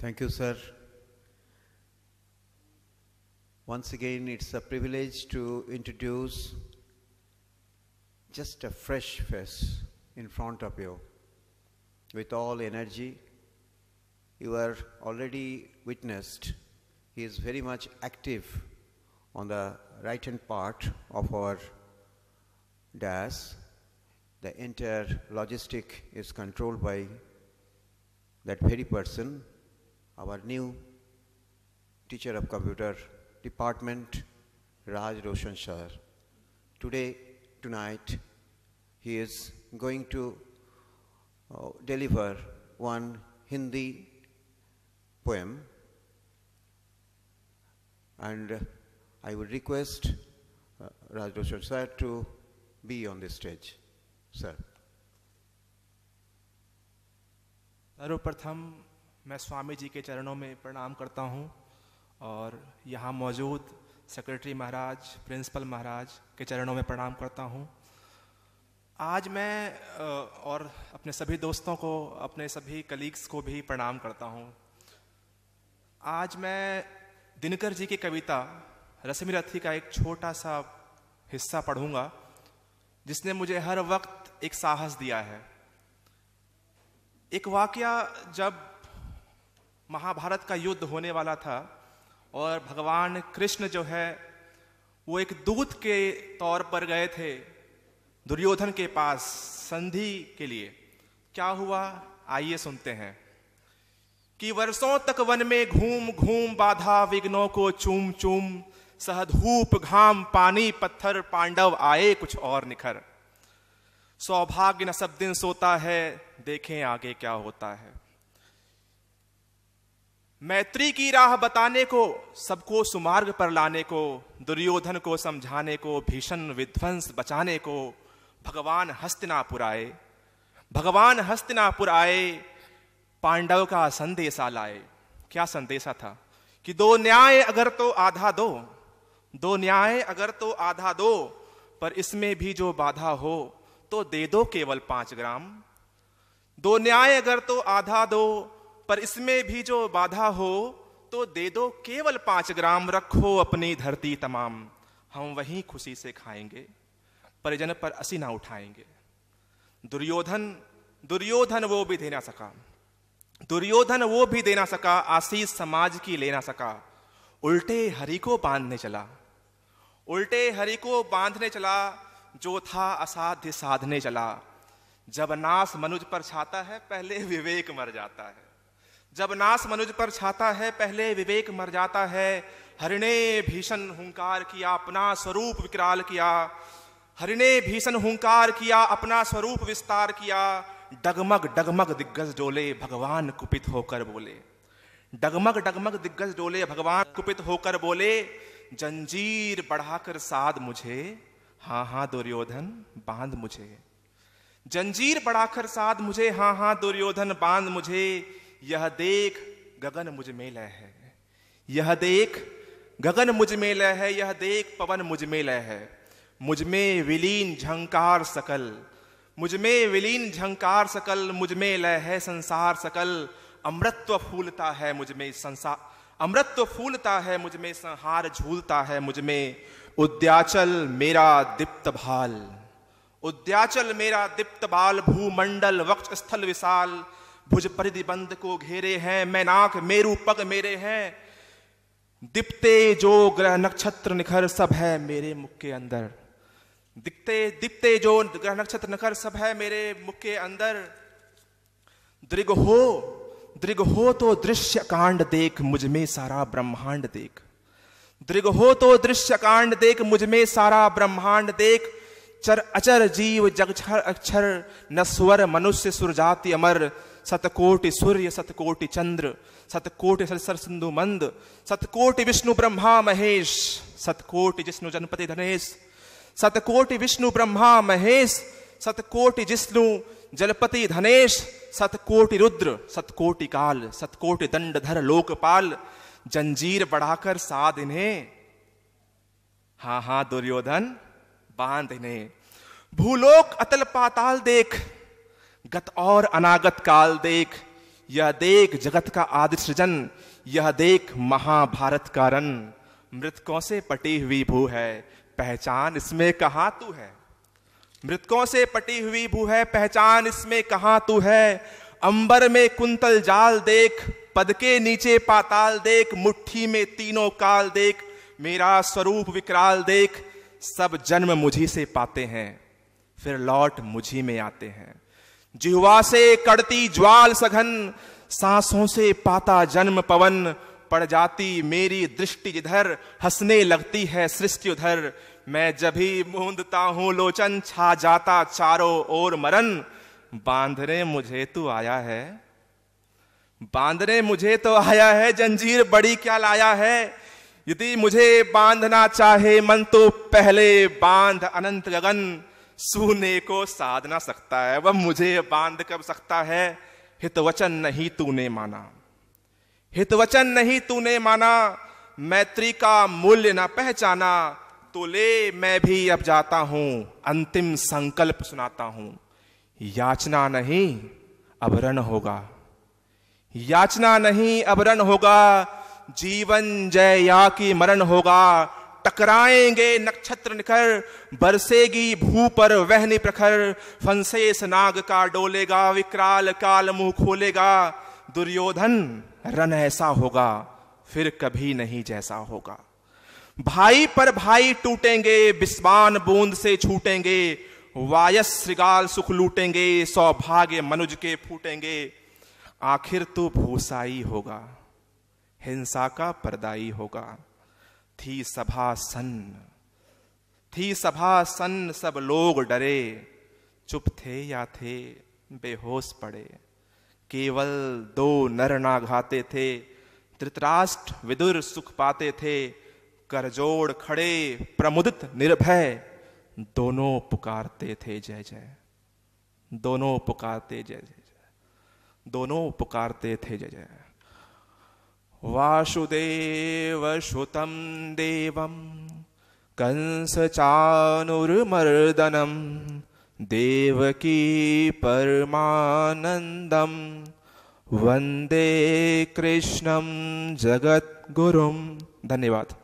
Thank you, sir. Once again, it's a privilege to introduce just a fresh face in front of you with all energy. You are already witnessed. He is very much active on the right-hand part of our dais. The entire logistic is controlled by that very person, our new teacher of computer department, Raj Roshan sir. Tonight, he is going to deliver one Hindi poem, and I would request Raj Roshan sir to be on this stage. Sir. सर्वप्रथम मैं स्वामी जी के चरणों में प्रणाम करता हूं और यहाँ मौजूद सेक्रेटरी महाराज, प्रिंसिपल महाराज के चरणों में प्रणाम करता हूं। आज मैं और अपने सभी दोस्तों को, अपने सभी कलीग्स को भी प्रणाम करता हूं। आज मैं दिनकर जी की कविता रश्मि रथी का एक छोटा सा हिस्सा पढ़ूंगा, जिसने मुझे हर वक्त एक साहस दिया है। एक वाकया, जब महाभारत का युद्ध होने वाला था और भगवान कृष्ण जो है वो एक दूत के तौर पर गए थे दुर्योधन के पास संधि के लिए। क्या हुआ, आइए सुनते हैं। कि वर्षों तक वन में घूम घूम बाधा विघ्नों को चूम चूम, सह धूप घाम पानी पत्थर पांडव आए कुछ और निखर। सौभाग्य न सब दिन सोता है, देखें आगे क्या होता है। मैत्री की राह बताने को, सबको सुमार्ग पर लाने को, दुर्योधन को समझाने को, भीषण विध्वंस बचाने को भगवान हस्तिनापुर आए। भगवान हस्तिनापुर आए, पांडव का संदेशा लाए। क्या संदेशा था? कि दो न्याय अगर तो आधा दो, दो न्याय अगर तो आधा दो, पर इसमें भी जो बाधा हो तो दे दो केवल 5 ग्राम। दो न्याय अगर तो आधा दो, पर इसमें भी जो बाधा हो तो दे दो केवल 5 ग्राम। रखो अपनी धरती तमाम, हम वहीं खुशी से खाएंगे, परिजन पर असी ना उठाएंगे। दुर्योधन वो भी दे ना सका, दुर्योधन वो भी दे ना सका, आशीष समाज की ले ना सका। उल्टे हरि को बांधने चला, उल्टे हरि को बांधने चला, जो था असाध्य साधने चला। जब नाश मनुज पर छाता है, पहले विवेक मर जाता है। जब नाश मनुज पर छाता है, पहले विवेक मर जाता है। हरि ने भीषण हुंकार किया, अपना स्वरूप विकराल किया। हरि ने भीषण हुंकार किया, अपना स्वरूप विस्तार किया। डगमग डगमग दिग्गज डोले, भगवान कुपित होकर बोले। डगमग डगमग दिग्गज डोले, भगवान कुपित होकर बोले। जंजीर बढ़ाकर साध मुझे, हाँ हाँ दुर्योधन बांध मुझे। जंजीर बढ़ाकर साध मुझे, हाँ हाँ दुर्योधन बांध मुझे। यह देख गगन मुझ में लय है, यह देख गगन मुझ में लय है, यह देख पवन मुझ में लय है। मुझ में विलीन झंकार सकल, मुझ में विलीन झंकार सकल, मुझ में लय है संसार सकल। अमृतत्व फूलता है मुझ में संसार, अमृतत्व फूलता है मुझ में, संहार झूलता है मुझ में। उद्याचल मेरा दीप्त भाल, उद्याचल मेरा दीप्त बाल। भूमंडल वक्ष स्थल विशाल, भुज परिधि बंद को घेरे हैं। मैनाक मेरु पग मेरे हैं, दीप्ते जो ग्रह नक्षत्र निखर सब है मेरे मुख के अंदर। दीप्ते जो ग्रह नक्षत्र निखर सब है मेरे मुख के अंदर। दृग हो तो दृश्य कांड देख, मुझ में सारा ब्रह्मांड देख। दृग हो तो दृश्य कांड देख, मुझ में सारा ब्रह्मांड देख। चर अचर जीव जगछर अक्षर, नस्वर मनुष्य सुरजाति अमर। सतकोटि सूर्य सतकोटि चंद्र, सतकोटि सर सिंधु मंद। सतकोटि विष्णु ब्रह्मा महेश, सतकोटि जिष्णु जनपति धनेश। सतकोटि विष्णु ब्रह्मा महेश, सतकोटि जिष्णु जलपति धनेश। सतकोटि रुद्र सतकोटि काल, सतकोटि दंडधर लोकपाल। जंजीर बढ़ाकर साध इन्हें, हाँ हाँ दुर्योधन बांध इन्हें। भूलोक अतल पाताल देख, गत और अनागत काल देख। यह देख जगत का आदि सृजन, यह देख महाभारत का रन। मृतकों से पटी हुई भू है, पहचान इसमें कहां तू है। मृतकों से पटी हुई भू है, पहचान इसमें कहां तू है। अंबर में कुंतल जाल देख, पद के नीचे पाताल देख, मुट्ठी में तीनों काल देख, मेरा स्वरूप विकराल देख। सब जन्म मुझी से पाते हैं, फिर लौट मुझी में आते हैं। जिह्वा से कड़ती ज्वाल सघन, सांसों से पाता जन्म पवन। पड़ जाती मेरी दृष्टि जिधर, हंसने लगती है सृष्टि उधर। मैं जब भी मूंदता हूं लोचन, छा जाता चारों ओर मरन। बांधने मुझे तू आया है, बांधने मुझे तो आया है, जंजीर बड़ी क्या लाया है। यदि मुझे बांधना चाहे मन, तो पहले बांध अनंत गगन। सूने को साध ना सकता है, वह मुझे बांध कब सकता है। हितवचन नहीं तूने माना, हितवचन नहीं तूने माना। मैत्री का मूल्य ना पहचाना, तो ले मैं भी अब जाता हूं, अंतिम संकल्प सुनाता हूं। याचना नहीं अब रण होगा, याचना नहीं अब रण होगा। जीवन जय या की मरण होगा। टकराएंगे नक्षत्र निखर, बरसेगी भू पर वहनी प्रखर। फंसेस नाग का डोलेगा, विकराल काल मुंह खोलेगा। दुर्योधन रन ऐसा होगा, फिर कभी नहीं जैसा होगा। भाई पर भाई टूटेंगे, बिस्वान बूंद से छूटेंगे। वायस श्रृगाल सुख लूटेंगे, सौभाग्य मनुज के फूटेंगे। आखिर तू भूसाई होगा, हिंसा का परदाई होगा। थी सभा सन्न, थी सभा सन्न, सब लोग डरे। चुप थे या थे बेहोश पड़े। केवल दो नर ना घाते थे, धृतराष्ट्र विदुर सुख पाते थे। करजोड़ खड़े प्रमुदित निर्भय, दोनों पुकारते थे जय जय। दोनों पुकारते जय जय, दोनों पुकारते थे जय जय। वासुदेव सुतं देवं कंस चाणूरमर्दनं। देवकी परमानंदम वंदे कृष्णं जगद्गुरुं। धन्यवाद।